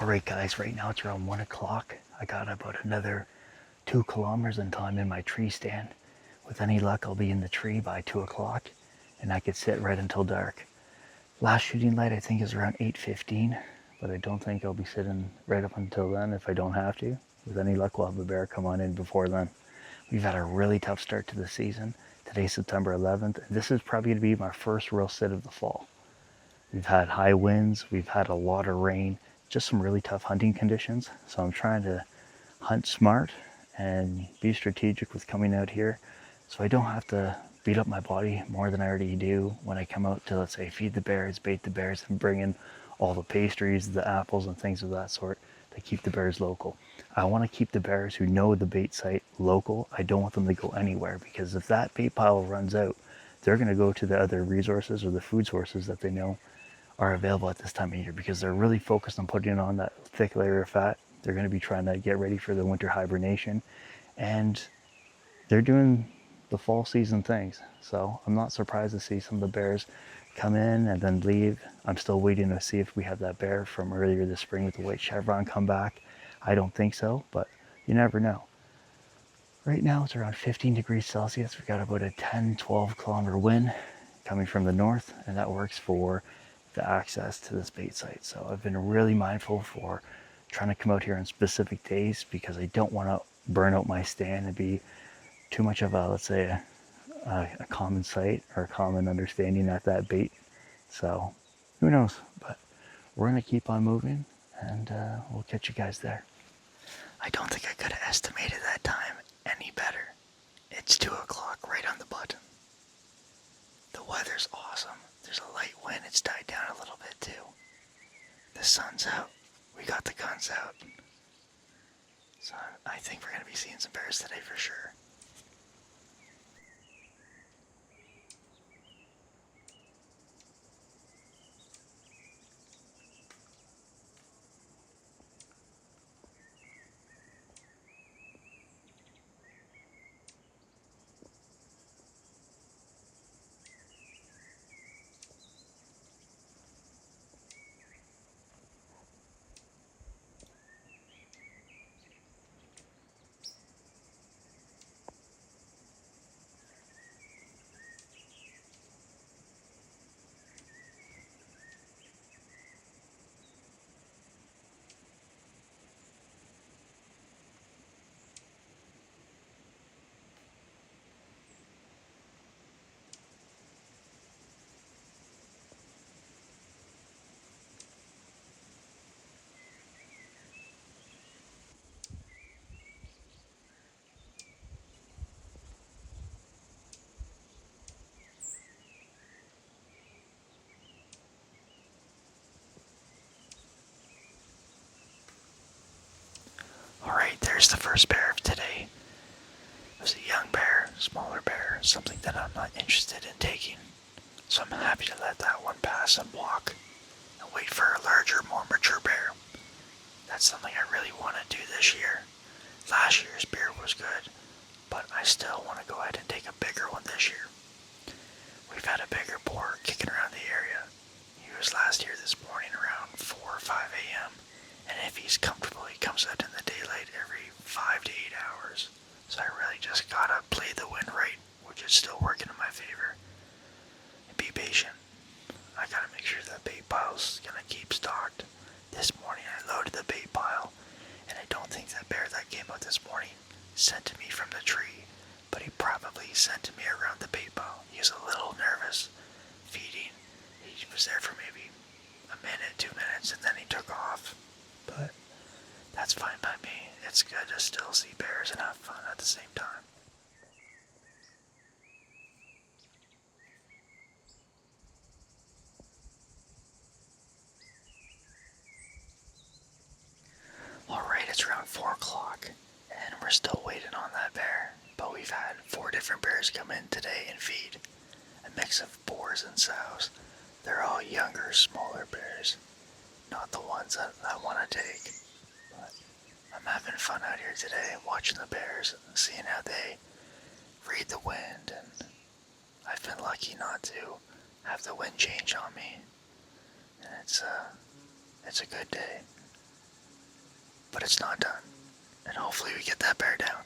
Alright guys, right now it's around 1 o'clock. I got about another 2 kilometers until I'm in my tree stand. With any luck, I'll be in the tree by 2 o'clock, and I could sit right until dark. Last shooting light I think is around 8:15, but I don't think I'll be sitting right up until then if I don't have to. With any luck, we'll have a bear come on in before then. We've had a really tough start to the season. Today's September 11th, and this is probably going to be my first real sit of the fall. We've had high winds, we've had a lot of rain, just some really tough hunting conditions. So I'm trying to hunt smart and be strategic with coming out here so I don't have to beat up my body more than I already do when I come out to, let's say, feed the bears, bait the bears, and bring in all the pastries, the apples, and things of that sort to keep the bears local. I want to keep the bears who know the bait site local. I don't want them to go anywhere, because if that bait pile runs out, they're going to go to the other resources or the food sources that they know are available at this time of year, because they're really focused on putting on that thick layer of fat. They're going to be trying to get ready for the winter hibernation, and they're doing the fall season things. So I'm not surprised to see some of the bears come in and then leave. I'm still waiting to see if we have that bear from earlier this spring with the white chevron come back. I don't think so, but you never know. Right now it's around 15 degrees Celsius. We've got about a 10-12 kilometer wind coming from the north, and that works for the access to this bait site. So I've been really mindful for trying to come out here on specific days, because I don't want to burn out my stand and be too much of a, let's say, a common sight or a common understanding at that bait. So who knows, but we're going to keep on moving, and we'll catch you guys there. I don't think I could have estimated that time any better. It's 2 o'clock right on the button. The weather's awesome. There's a light wind. It's died down a little bit too. The sun's out. We got the guns out. So I think we're going to be seeing some bears today for sure. Alright, there's the first bear of today. It was a young bear, smaller bear, something that I'm not interested in taking. So I'm happy to let that one pass and walk and wait for a larger, more mature bear. That's something I really want to do this year. Last year's bear was good, but I still want to go ahead and take a bigger one this year. We've had a bigger boar kicking around the area. He was last here this morning around 4 or 5 a.m. And if he's comfortable, he comes out in the daylight every 5 to 8 hours. So I really just gotta play the wind right, which is still working in my favor. And be patient. I gotta make sure that bait pile's gonna keep stocked. This morning I loaded the bait pile, and I don't think that bear that came out this morning sent to me from the tree, but he probably sent to me around the bait pile. He was a little nervous feeding. He was there for maybe a minute, 2 minutes, and then he took off. But that's fine by me. It's good to still see bears and have fun at the same time. Alright, it's around 4 o'clock, and we're still waiting on that bear. But we've had 4 different bears come in today and feed. A mix of boars and sows. They're all younger, smaller bears. Not the ones that I want to take. But I'm having fun out here today, watching the bears and seeing how they read the wind. And I've been lucky not to have the wind change on me. And it's a good day. but it's not done. And hopefully we get that bear down.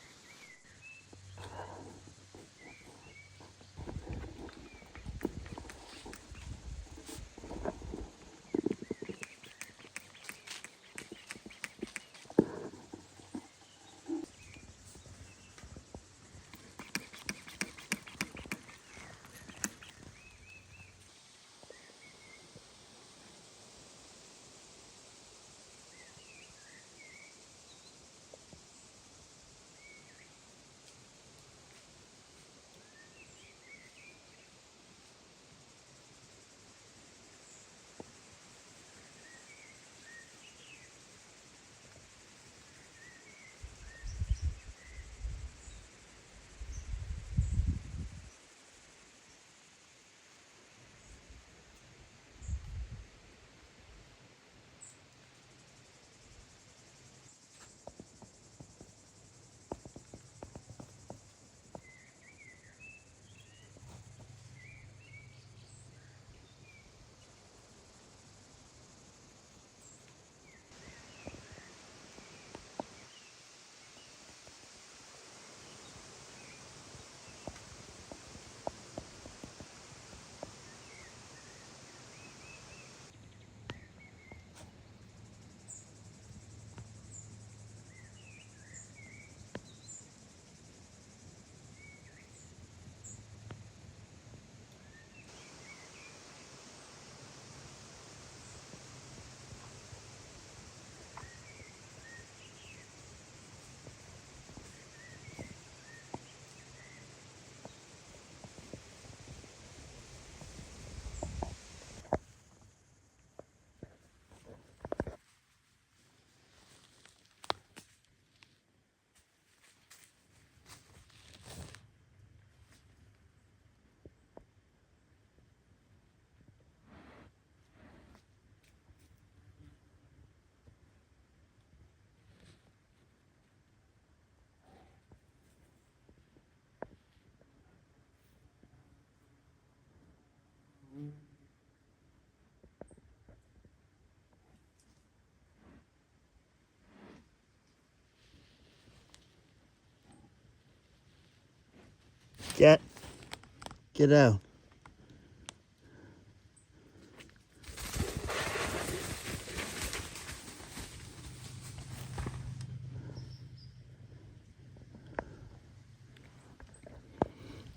Get out.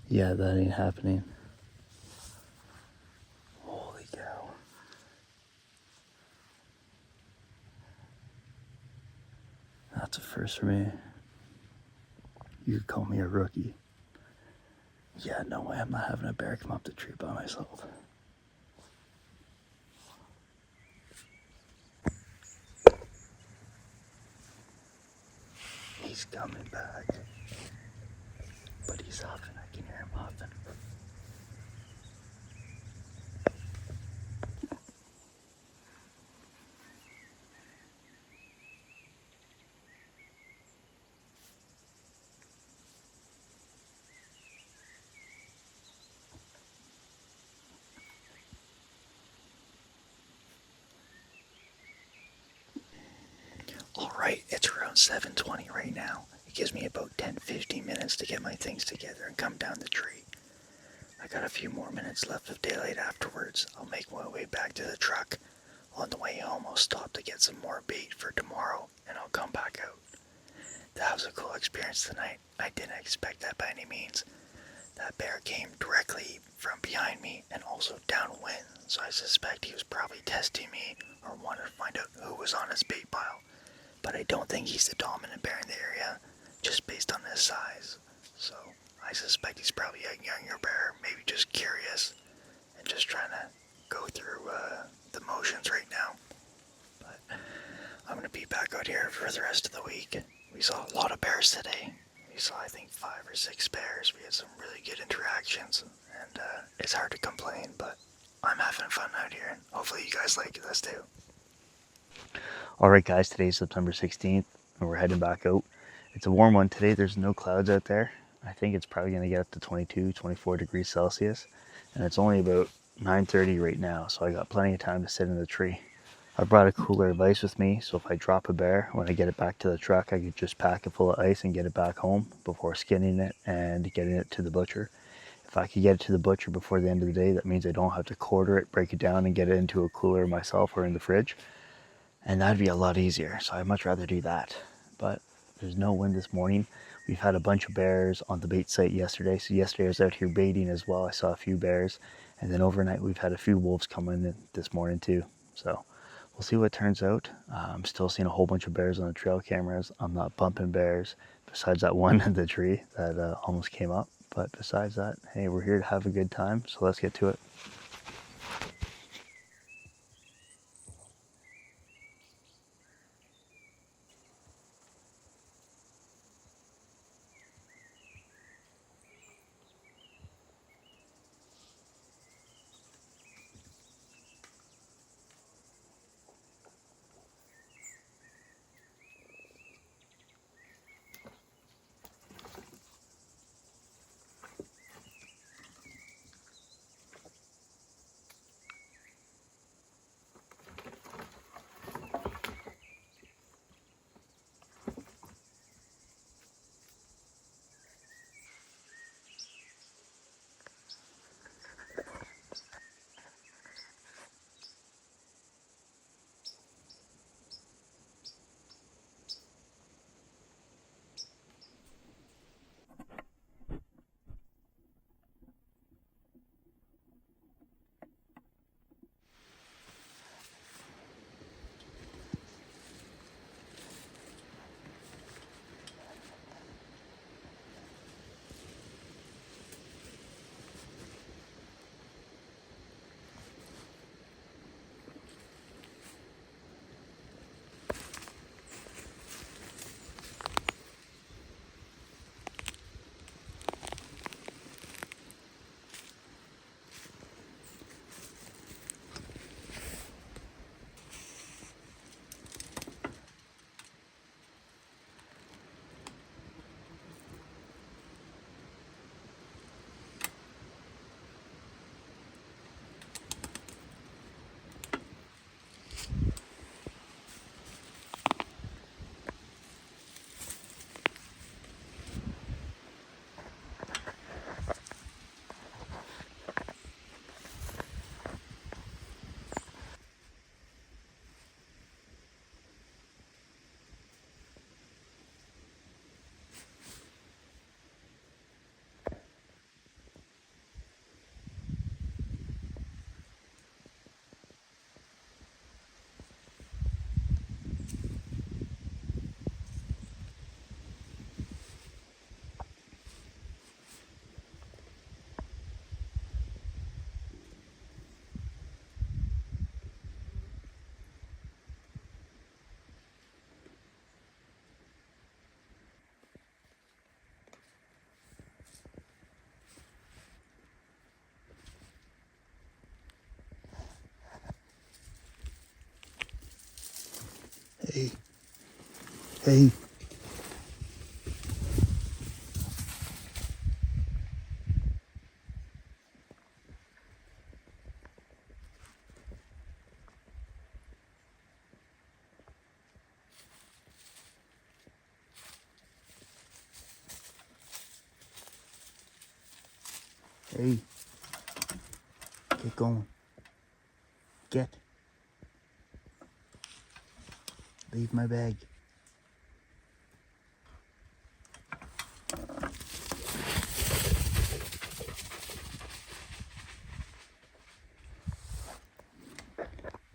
Yeah, that ain't happening. Holy cow. That's a first for me. You could call me a rookie. Yeah, no way, I'm not having a bear come up the tree by myself. He's coming back. But he's huffing, I can hear him huffing. Alright, it's around 7:20 right now. It gives me about 10-15 minutes to get my things together and come down the tree. I got a few more minutes left of daylight afterwards. I'll make my way back to the truck. On the way home, I'll stop to get some more bait for tomorrow, and I'll come back out. That was a cool experience tonight. I didn't expect that by any means. That bear came directly from behind me and also downwind, so I suspect he was probably testing me or wanted to find out who was on his bait pile. But I don't think he's the dominant bear in the area, just based on his size. So I suspect he's probably a younger bear, maybe just curious and just trying to go through the motions right now. But I'm going to be back out here for the rest of the week. We saw a lot of bears today. We saw, I think, 5 or 6 bears. We had some really good interactions, and it's hard to complain, but I'm having fun out here, and hopefully you guys like this too. Alright guys, today's September 16th, and we're heading back out. It's a warm one today, there's no clouds out there. I think it's probably going to get up to 22, 24 degrees Celsius, and it's only about 9:30 right now, so I got plenty of time to sit in the tree. I brought a cooler of ice with me, so if I drop a bear, when I get it back to the truck, I could just pack it full of ice and get it back home before skinning it and getting it to the butcher. If I could get it to the butcher before the end of the day, that means I don't have to quarter it, break it down, and get it into a cooler myself or in the fridge. And that'd be a lot easier, so I'd much rather do that. But there's no wind this morning. We've had a bunch of bears on the bait site yesterday, so yesterday I was out here baiting as well. I saw a few bears, and then overnight we've had a few wolves come in this morning too. So we'll see what turns out. I'm still seeing a whole bunch of bears on the trail cameras. I'm not bumping bears, besides that one in the tree that almost came up. But besides that, hey, we're here to have a good time, so let's get to it. Hey, hey. Hey, get going. Get. Leave my bag.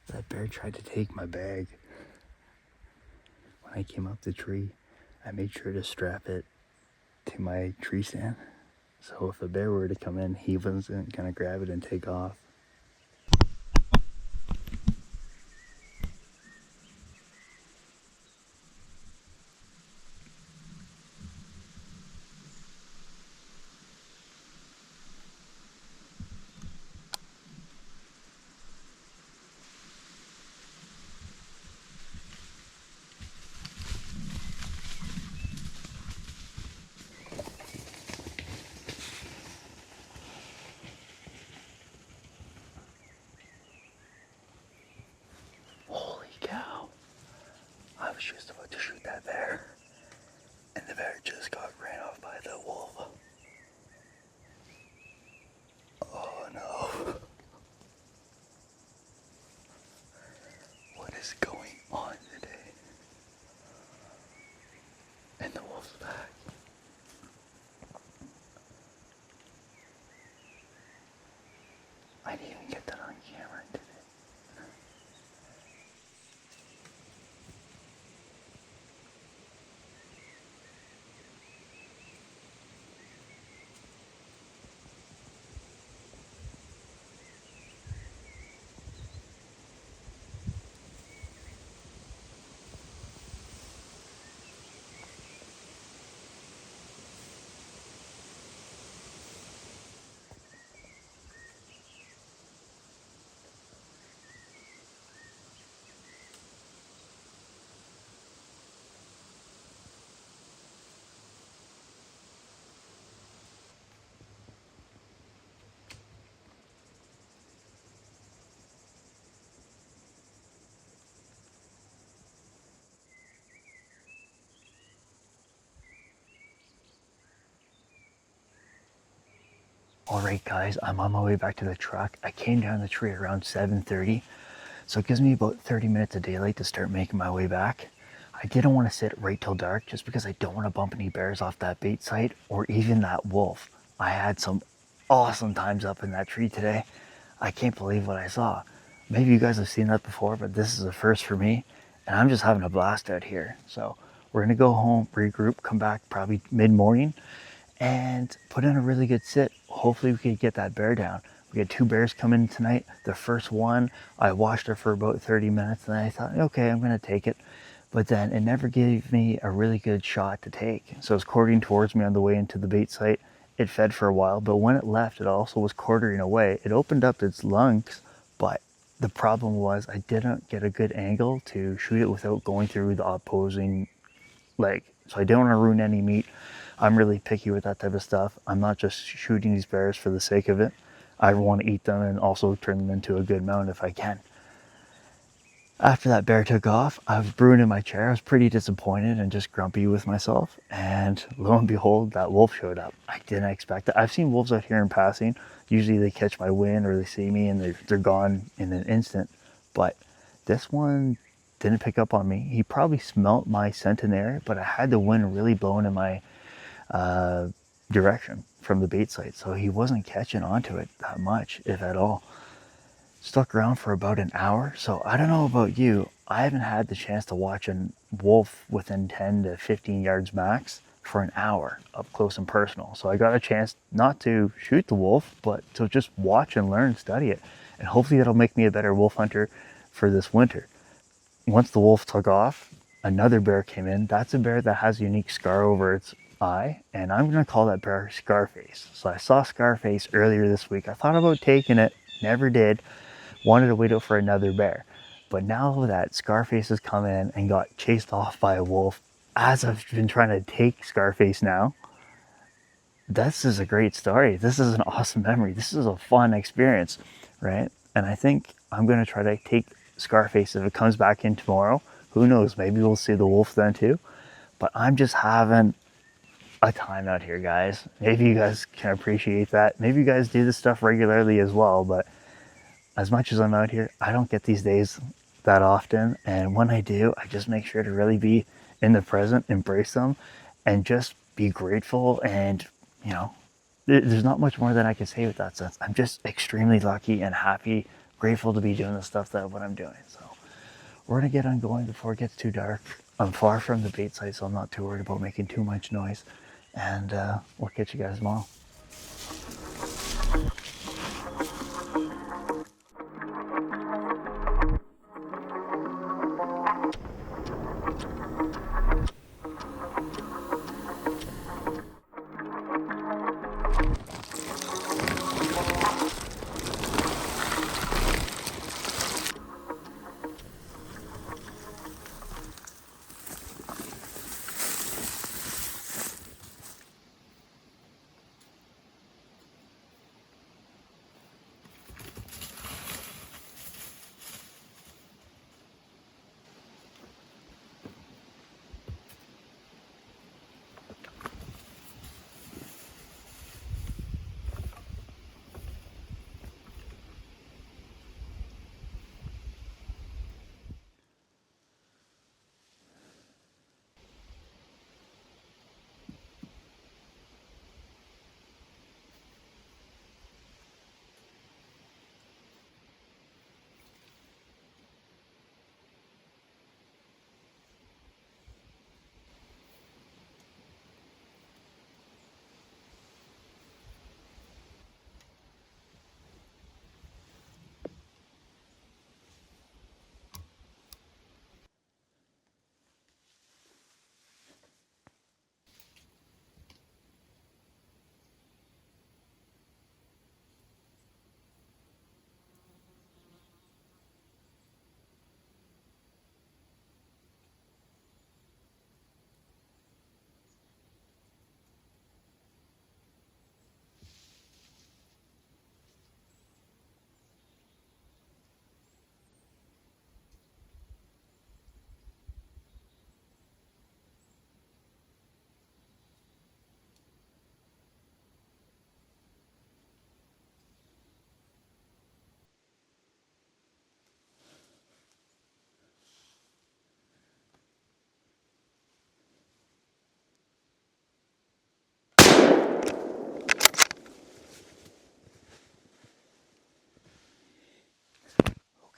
That bear tried to take my bag. When I came up the tree, I made sure to strap it to my tree stand. So if a bear were to come in, he wasn't gonna grab it and take off. was just about to shoot that bear, and the bear just got ran off by the wolf. Oh no. What is going on today? And the wolf's back. I didn't even get that on camera today. Alright guys, I'm on my way back to the truck. I came down the tree around 7:30, so it gives me about 30 minutes of daylight to start making my way back. I didn't want to sit right till dark just because I don't want to bump any bears off that bait site or even that wolf. I had some awesome times up in that tree today. I can't believe what I saw. Maybe you guys have seen that before, but this is a first for me, and I'm just having a blast out here. So we're gonna go home, regroup, come back probably mid-morning, and put in a really good sit. Hopefully we could get that bear down. We had 2 bears come in tonight. The first one, I watched her for about 30 minutes and I thought, okay, I'm gonna take it. But then it never gave me a really good shot to take. So it was quartering towards me on the way into the bait site. It fed for a while, but when it left, it also was quartering away. It opened up its lungs, but the problem was I didn't get a good angle to shoot it without going through the opposing leg. So I don't want to ruin any meat. I'm really picky with that type of stuff. I'm not just shooting these bears for the sake of it. I want to eat them and also turn them into a good mount if I can. After that bear took off, I was brewing in my chair. I was pretty disappointed and just grumpy with myself. And lo and behold, that wolf showed up. I didn't expect it. I've seen wolves out here in passing. Usually they catch my wind or they see me and they're gone in an instant. But this one didn't pick up on me. He probably smelt my scent in there, but I had the wind really blowing in my direction from the bait site. So he wasn't catching onto it that much, if at all. Stuck around for about an hour. So I don't know about you. I haven't had the chance to watch a wolf within 10 to 15 yards max for an hour up close and personal. So I got a chance not to shoot the wolf, but to just watch and learn, study it. And hopefully that'll make me a better wolf hunter for this winter. Once the wolf took off, another bear came in. That's a bear that has a unique scar over its eye, and I'm gonna call that bear Scarface. So I saw Scarface earlier this week. I thought about taking it, never did. Wanted to wait out for another bear. But now that Scarface has come in and got chased off by a wolf, as I've been trying to take Scarface now, this is a great story. This is an awesome memory. This is a fun experience, right? And I think I'm gonna try to take Scarface if it comes back in tomorrow. Who knows, maybe we'll see the wolf then too. But I'm just having a time out here, guys. Maybe you guys can appreciate that. Maybe you guys do this stuff regularly as well, but as much as I'm out here, I don't get these days that often. And when I do, I just make sure to really be in the present, embrace them, and just be grateful. And, you know, there's not much more that I can say with that sense. I'm just extremely lucky and happy, grateful to be doing the stuff that what I'm doing. So we're gonna get on going before it gets too dark. I'm far from the bait site, so I'm not too worried about making too much noise. And we'll catch you guys tomorrow.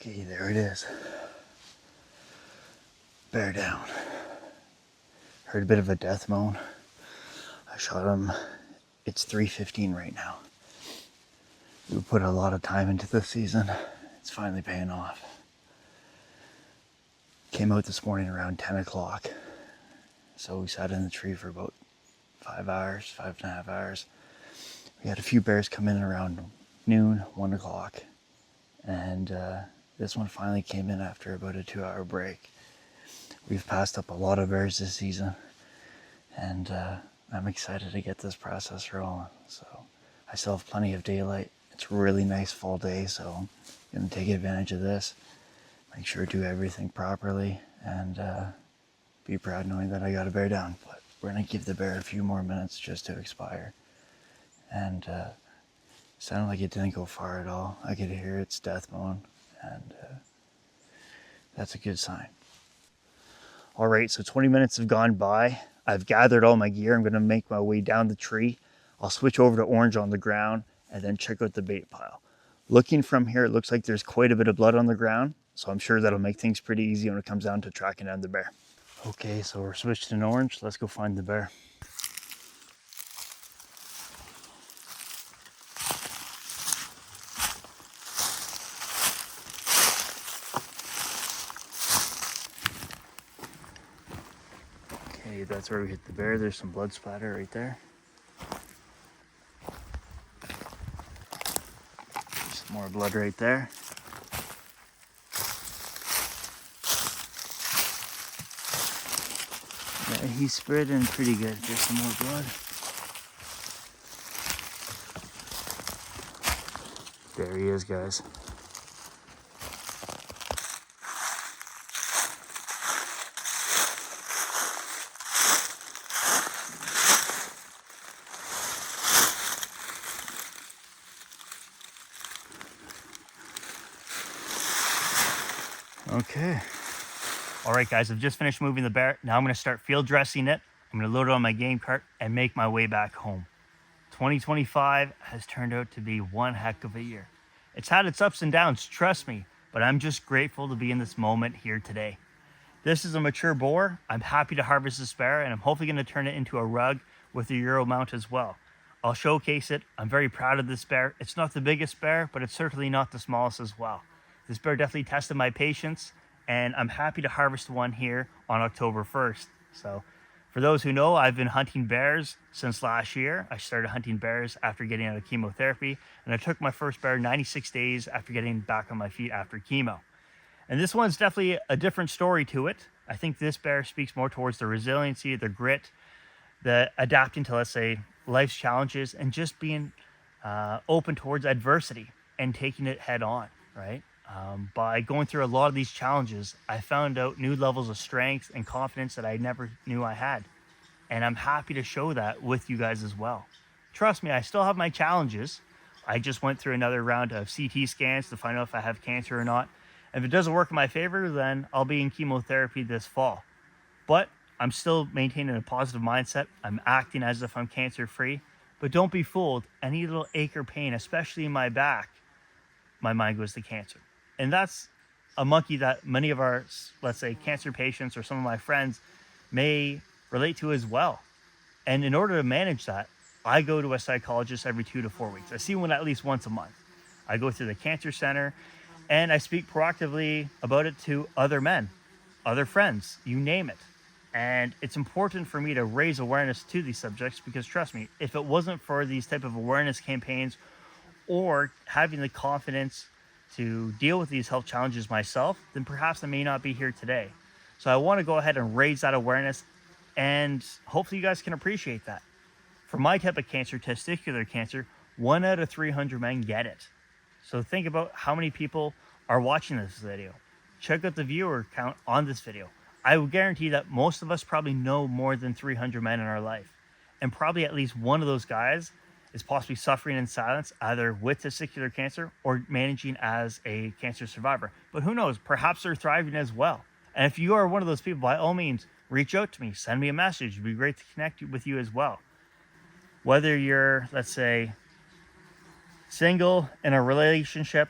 Okay, there it is. Bear down. Heard a bit of a death moan. I shot him. It's 3:15 right now. We put a lot of time into this season. It's finally paying off. Came out this morning around 10 o'clock. So we sat in the tree for about 5.5 hours. We had a few bears come in around noon, 1 o'clock. And this one finally came in after about a 2-hour break. We've passed up a lot of bears this season. And I'm excited to get this process rolling. So I still have plenty of daylight. It's a really nice fall day, so I'm gonna take advantage of this. Make sure to do everything properly and be proud knowing that I got a bear down. But we're gonna give the bear a few more minutes just to expire. And sounded like it didn't go far at all. I could hear its death moan, and that's a good sign. All right, so 20 minutes have gone by. I've gathered all my gear. I'm gonna make my way down the tree. I'll switch over to orange on the ground and then check out the bait pile. Looking from here, it looks like there's quite a bit of blood on the ground, so I'm sure that'll make things pretty easy when it comes down to tracking down the bear. Okay, so we're switched in orange. Let's go find the bear. Okay, that's where we hit the bear. There's some blood splatter right there. Some more blood right there. Yeah, he's spreading pretty good. There's some more blood. There he is, guys. Okay. All right, guys, I've just finished moving the bear. Now I'm going to start field dressing it. I'm going to load it on my game cart and make my way back home. 2025 has turned out to be one heck of a year. It's had its ups and downs, trust me, but I'm just grateful to be in this moment here today. This is a mature boar. I'm happy to harvest this bear, and I'm hopefully going to turn it into a rug with a Euro mount as well. I'll showcase it. I'm very proud of this bear. It's not the biggest bear, but it's certainly not the smallest as well. This bear definitely tested my patience, and I'm happy to harvest one here on October 1st. So for those who know, I've been hunting bears since last year. I started hunting bears after getting out of chemotherapy, and I took my first bear 96 days after getting back on my feet after chemo. And this one's definitely a different story to it. I think this bear speaks more towards the resiliency, the grit, the adapting to, let's say, life's challenges, and just being open towards adversity and taking it head on, right? By going through a lot of these challenges, I found out new levels of strength and confidence that I never knew I had. And I'm happy to show that with you guys as well. Trust me, I still have my challenges. I just went through another round of CT scans to find out if I have cancer or not. If it doesn't work in my favor, then I'll be in chemotherapy this fall. But I'm still maintaining a positive mindset. I'm acting as if I'm cancer-free. But don't be fooled. Any little ache or pain, especially in my back, my mind goes to cancer. And that's a monkey that many of our, let's say, cancer patients or some of my friends may relate to as well. And in order to manage that, I go to a psychologist every 2 to 4 weeks. I see one at least once a month. I go through the cancer center, and I speak proactively about it to other men, other friends, you name it. And it's important for me to raise awareness to these subjects because, trust me, if it wasn't for these type of awareness campaigns or having the confidence to deal with these health challenges myself, then perhaps I may not be here today. So I want to go ahead and raise that awareness, and hopefully you guys can appreciate that. For my type of cancer, testicular cancer, 1 out of 300 men get it. So think about how many people are watching this video. Check out the viewer count on this video. I will guarantee that most of us probably know more than 300 men in our life. And probably at least one of those guys is possibly suffering in silence, either with testicular cancer or managing as a cancer survivor. But who knows, perhaps they're thriving as well. And if you are one of those people, by all means, reach out to me, send me a message. It'd be great to connect with you as well. Whether you're, let's say, single, in a relationship,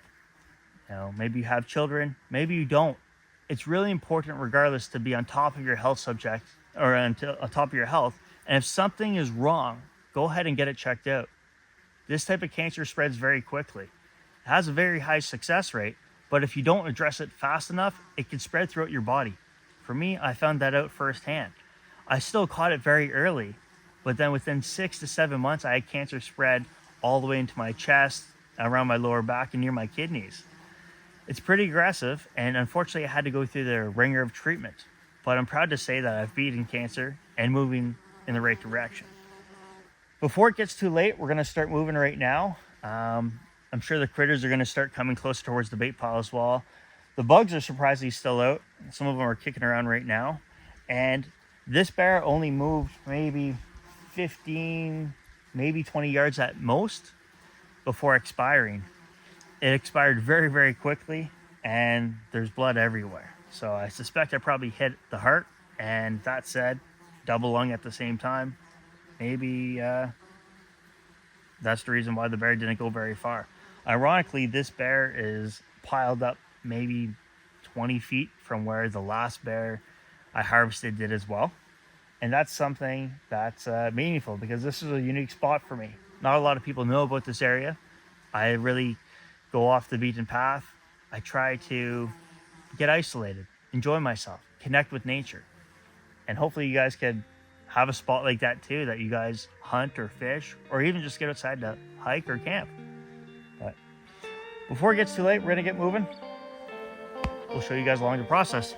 Maybe you have children, maybe you don't. It's really important, regardless, to be on top of your health subject or on top of your health. And if something is wrong, go ahead and get it checked out. This type of cancer spreads very quickly. It has a very high success rate, but if you don't address it fast enough, it can spread throughout your body. For me, I found that out firsthand. I still caught it very early, but then within 6 to 7 months, I had cancer spread all the way into my chest, around my lower back, and near my kidneys. It's pretty aggressive, and unfortunately, I had to go through the ringer of treatment. But I'm proud to say that I've beaten cancer and moving in the right direction. Before it gets too late, we're going to start moving right now. I'm sure the critters are going to start coming closer towards the bait pile as well. The bugs are surprisingly still out. Some of them are kicking around right now. And this bear only moved maybe 15, maybe 20 yards at most before expiring. It expired very, very quickly, and there's blood everywhere. So I suspect I probably hit the heart, and that said, double lung at the same time. Maybe that's the reason why the bear didn't go very far. Ironically, this bear is piled up maybe 20 feet from where the last bear I harvested did as well. And that's something that's meaningful, because this is a unique spot for me. Not a lot of people know about this area. I really go off the beaten path. I try to get isolated, enjoy myself, connect with nature. And hopefully you guys could have a spot like that too, that you guys hunt or fish, or even just get outside to hike or camp. But before it gets too late, we're gonna get moving. We'll show you guys along the process.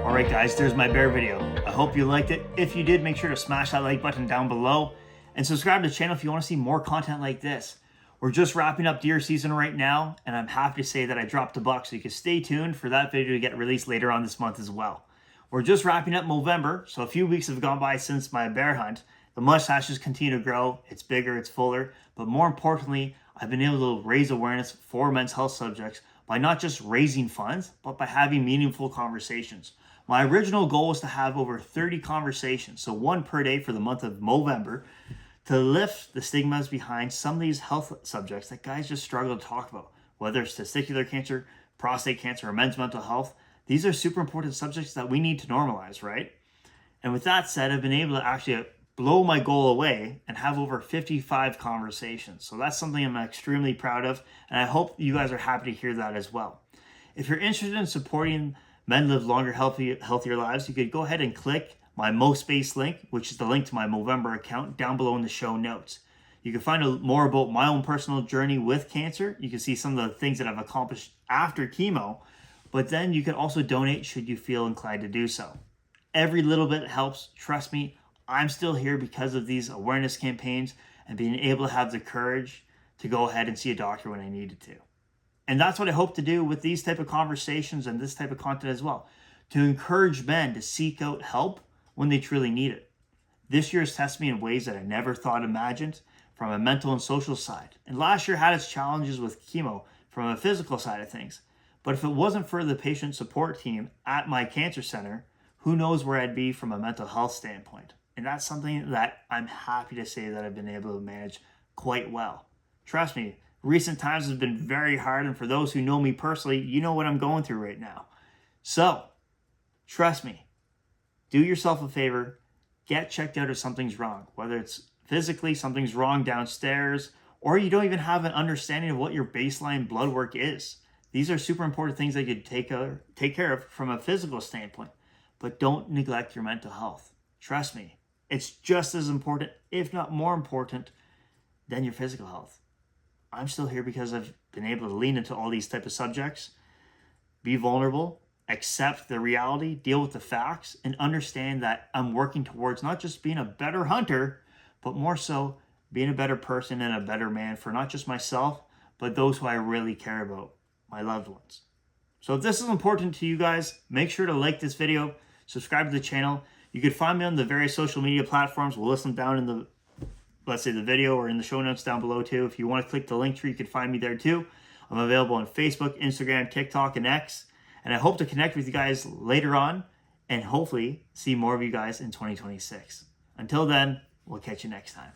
Alright guys, there's my bear video. I hope you liked it. If you did, make sure to smash that like button down below and subscribe to the channel if you want to see more content like this. We're just wrapping up deer season right now, and I'm happy to say that I dropped a buck, so you can stay tuned for that video to get released later on this month as well. We're just wrapping up November, so a few weeks have gone by since my bear hunt. The mustaches continue to grow, it's bigger, it's fuller, but more importantly, I've been able to raise awareness for men's health subjects by not just raising funds, but by having meaningful conversations. My original goal was to have over 30 conversations, so one per day for the month of November, to lift the stigmas behind some of these health subjects that guys just struggle to talk about. Whether it's testicular cancer, prostate cancer, or men's mental health, these are super important subjects that we need to normalize, right? And with that said, I've been able to actually blow my goal away and have over 55 conversations. So that's something I'm extremely proud of, and I hope you guys are happy to hear that as well. If you're interested in supporting Men Live Longer, Healthier Lives, you could go ahead and click my MoSpace link, which is the link to my Movember account, down below in the show notes. You can find out more about my own personal journey with cancer. You can see some of the things that I've accomplished after chemo, but then you can also donate should you feel inclined to do so. Every little bit helps. Trust me, I'm still here because of these awareness campaigns and being able to have the courage to go ahead and see a doctor when I needed to. And that's what I hope to do with these type of conversations and this type of content as well, to encourage men to seek out help when they truly need it. This year has tested me in ways that I never thought imagined, from a mental and social side. And last year had its challenges with chemo from a physical side of things. But if it wasn't for the patient support team at my cancer center, who knows where I'd be from a mental health standpoint. And that's something that I'm happy to say that I've been able to manage quite well. Trust me, recent times has been very hard, and for those who know me personally, you know what I'm going through right now. So, trust me, do yourself a favor, get checked out if something's wrong, whether it's physically, something's wrong downstairs, or you don't even have an understanding of what your baseline blood work is. These are super important things that you take care of from a physical standpoint, but don't neglect your mental health. Trust me, it's just as important, if not more important, than your physical health. I'm still here because I've been able to lean into all these type of subjects, be vulnerable, accept the reality, deal with the facts, and understand that I'm working towards not just being a better hunter, but more so being a better person and a better man for not just myself, but those who I really care about, my loved ones. So if this is important to you guys, make sure to like this video, subscribe to the channel. You can find me on the various social media platforms. We'll list them down in the, let's say, the video or in the show notes down below too. If you want to click the link tree, you can find me there too. I'm available on Facebook, Instagram, TikTok, and X. And I hope to connect with you guys later on and hopefully see more of you guys in 2026. Until then, we'll catch you next time.